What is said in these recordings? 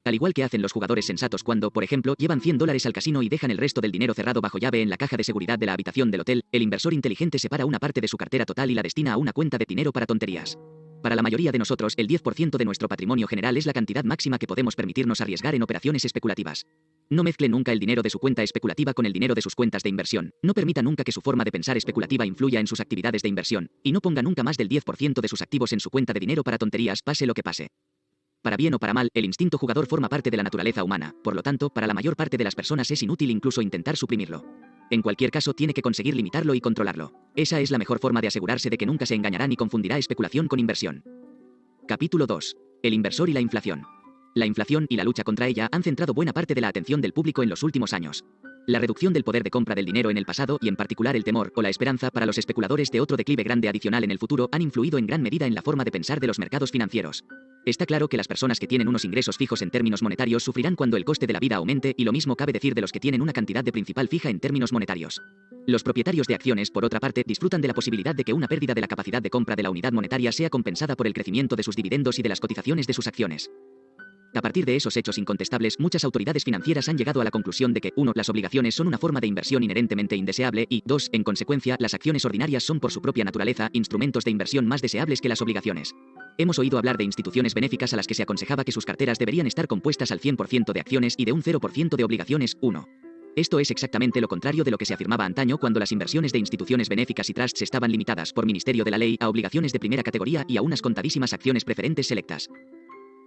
Al igual que hacen los jugadores sensatos cuando, por ejemplo, llevan $100 al casino y dejan el resto del dinero cerrado bajo llave en la caja de seguridad de la habitación del hotel, el inversor inteligente separa una parte de su cartera total y la destina a una cuenta de dinero para tonterías. Para la mayoría de nosotros, el 10% de nuestro patrimonio general es la cantidad máxima que podemos permitirnos arriesgar en operaciones especulativas. No mezcle nunca el dinero de su cuenta especulativa con el dinero de sus cuentas de inversión. No permita nunca que su forma de pensar especulativa influya en sus actividades de inversión. Y no ponga nunca más del 10% de sus activos en su cuenta de dinero para tonterías, pase lo que pase. Para bien o para mal, el instinto jugador forma parte de la naturaleza humana. Por lo tanto, para la mayor parte de las personas es inútil incluso intentar suprimirlo. En cualquier caso, tiene que conseguir limitarlo y controlarlo. Esa es la mejor forma de asegurarse de que nunca se engañará ni confundirá especulación con inversión. Capítulo 2. El inversor y la inflación. La inflación y la lucha contra ella han centrado buena parte de la atención del público en los últimos años. La reducción del poder de compra del dinero en el pasado y en particular el temor o la esperanza para los especuladores de otro declive grande adicional en el futuro han influido en gran medida en la forma de pensar de los mercados financieros. Está claro que las personas que tienen unos ingresos fijos en términos monetarios sufrirán cuando el coste de la vida aumente y lo mismo cabe decir de los que tienen una cantidad de principal fija en términos monetarios. Los propietarios de acciones, por otra parte, disfrutan de la posibilidad de que una pérdida de la capacidad de compra de la unidad monetaria sea compensada por el crecimiento de sus dividendos y de las cotizaciones de sus acciones. A partir de esos hechos incontestables, muchas autoridades financieras han llegado a la conclusión de que 1. Las obligaciones son una forma de inversión inherentemente indeseable y 2. En consecuencia, las acciones ordinarias son por su propia naturaleza instrumentos de inversión más deseables que las obligaciones. Hemos oído hablar de instituciones benéficas a las que se aconsejaba que sus carteras deberían estar compuestas al 100% de acciones y de un 0% de obligaciones. 1. Esto es exactamente lo contrario de lo que se afirmaba antaño cuando las inversiones de instituciones benéficas y trusts estaban limitadas por ministerio de la ley a obligaciones de primera categoría y a unas contadísimas acciones preferentes selectas.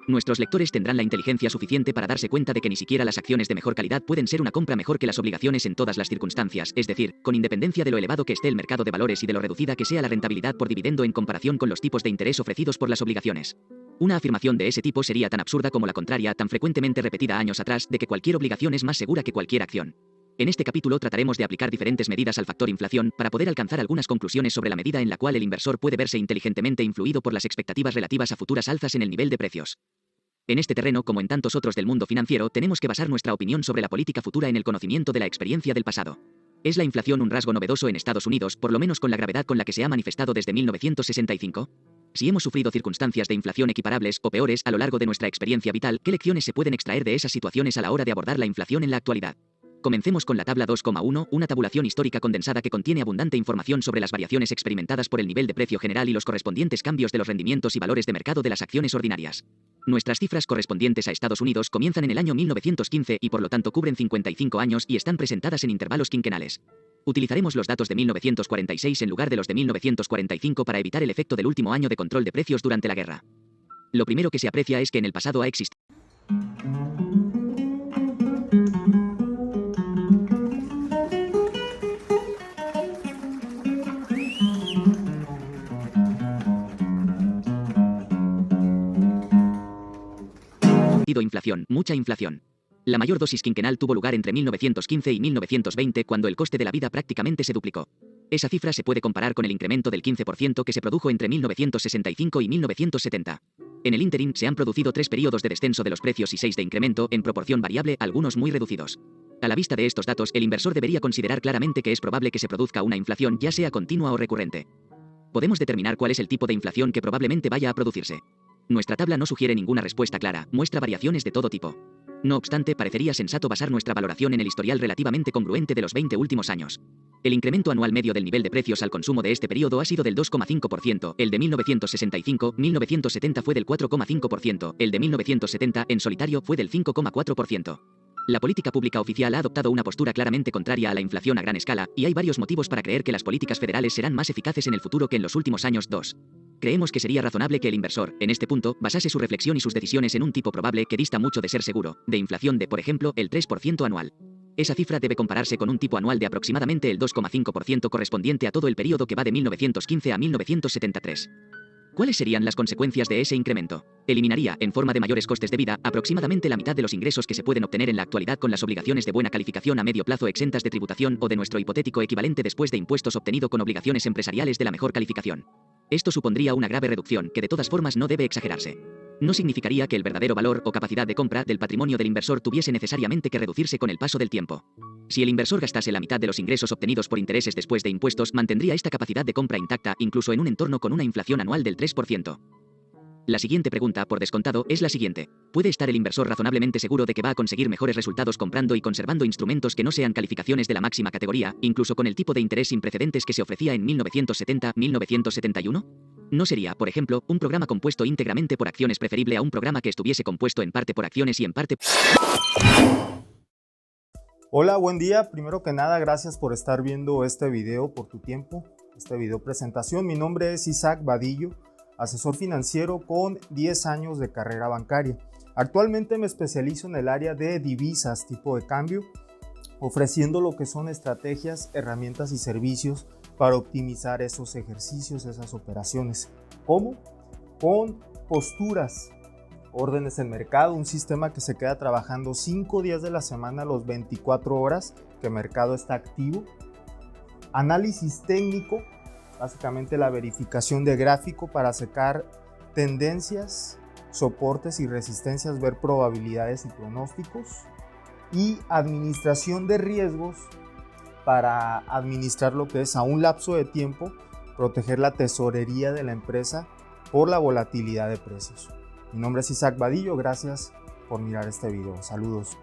Nuestros lectores tendrán la inteligencia suficiente para darse cuenta de que ni siquiera las acciones de mejor calidad pueden ser una compra mejor que las obligaciones en todas las circunstancias, es decir, con independencia de lo elevado que esté el mercado de valores y de lo reducida que sea la rentabilidad por dividendo en comparación con los tipos de interés ofrecidos por las obligaciones. Una afirmación de ese tipo sería tan absurda como la contraria, tan frecuentemente repetida años atrás, de que cualquier obligación es más segura que cualquier acción. En este capítulo trataremos de aplicar diferentes medidas al factor inflación para poder alcanzar algunas conclusiones sobre la medida en la cual el inversor puede verse inteligentemente influido por las expectativas relativas a futuras alzas en el nivel de precios. En este terreno, como en tantos otros del mundo financiero, tenemos que basar nuestra opinión sobre la política futura en el conocimiento de la experiencia del pasado. ¿Es la inflación un rasgo novedoso en Estados Unidos, por lo menos con la gravedad con la que se ha manifestado desde 1965? Si hemos sufrido circunstancias de inflación equiparables o peores a lo largo de nuestra experiencia vital, ¿qué lecciones se pueden extraer de esas situaciones a la hora de abordar la inflación en la actualidad? Comencemos con la tabla 2,1, una tabulación histórica condensada que contiene abundante información sobre las variaciones experimentadas por el nivel de precio general y los correspondientes cambios de los rendimientos y valores de mercado de las acciones ordinarias. Nuestras cifras correspondientes a Estados Unidos comienzan en el año 1915 y por lo tanto cubren 55 años y están presentadas en intervalos quinquenales. Utilizaremos los datos de 1946 en lugar de los de 1945 para evitar el efecto del último año de control de precios durante la guerra. Lo primero que se aprecia es que en el pasado ha existido inflación, mucha inflación. La mayor dosis quinquenal tuvo lugar entre 1915 y 1920 cuando el coste de la vida prácticamente se duplicó. Esa cifra se puede comparar con el incremento del 15% que se produjo entre 1965 y 1970. En el ínterin se han producido 3 periodos de descenso de los precios y 6 de incremento en proporción variable, algunos muy reducidos. A la vista de estos datos, el inversor debería considerar claramente que es probable que se produzca una inflación, ya sea continua o recurrente. Podemos determinar cuál es el tipo de inflación que probablemente vaya a producirse. Nuestra tabla no sugiere ninguna respuesta clara, muestra variaciones de todo tipo. No obstante, parecería sensato basar nuestra valoración en el historial relativamente congruente de los 20 últimos años. El incremento anual medio del nivel de precios al consumo de este periodo ha sido del 2,5%, el de 1965-1970 fue del 4,5%, el de 1970 en solitario fue del 5,4%. La política pública oficial ha adoptado una postura claramente contraria a la inflación a gran escala, y hay varios motivos para creer que las políticas federales serán más eficaces en el futuro que en los últimos años. 2. Creemos que sería razonable que el inversor, en este punto, basase su reflexión y sus decisiones en un tipo probable que dista mucho de ser seguro, de inflación de, por ejemplo, el 3% anual. Esa cifra debe compararse con un tipo anual de aproximadamente el 2,5% correspondiente a todo el periodo que va de 1915 a 1973. ¿Cuáles serían las consecuencias de ese incremento? Eliminaría, en forma de mayores costes de vida, aproximadamente la mitad de los ingresos que se pueden obtener en la actualidad con las obligaciones de buena calificación a medio plazo exentas de tributación o de nuestro hipotético equivalente después de impuestos obtenido con obligaciones empresariales de la mejor calificación. Esto supondría una grave reducción que de todas formas no debe exagerarse. No significaría que el verdadero valor o capacidad de compra del patrimonio del inversor tuviese necesariamente que reducirse con el paso del tiempo. Si el inversor gastase la mitad de los ingresos obtenidos por intereses después de impuestos, mantendría esta capacidad de compra intacta, incluso en un entorno con una inflación anual del 3%. La siguiente pregunta, por descontado, es la siguiente. ¿Puede estar el inversor razonablemente seguro de que va a conseguir mejores resultados comprando y conservando instrumentos que no sean calificaciones de la máxima categoría, incluso con el tipo de interés sin precedentes que se ofrecía en 1970-1971? ¿No sería, por ejemplo, un programa compuesto íntegramente por acciones preferible a un programa que estuviese compuesto en parte por acciones y en parte... Hola, buen día. Primero que nada, gracias por estar viendo este video, por tu tiempo, esta video presentación. Mi nombre es Isaac Vadillo, asesor financiero con 10 años de carrera bancaria. Actualmente me especializo en el área de divisas, tipo de cambio, ofreciendo lo que son estrategias, herramientas y servicios para optimizar esos ejercicios, esas operaciones. ¿Cómo? Con posturas, órdenes en mercado, un sistema que se queda trabajando 5 días de la semana, los 24 horas que el mercado está activo. Análisis técnico, básicamente la verificación de gráfico para sacar tendencias, soportes y resistencias, ver probabilidades y pronósticos. Y administración de riesgos para administrar lo que es a un lapso de tiempo, proteger la tesorería de la empresa por la volatilidad de precios. Mi nombre es Isaac Vadillo, gracias por mirar este video. Saludos.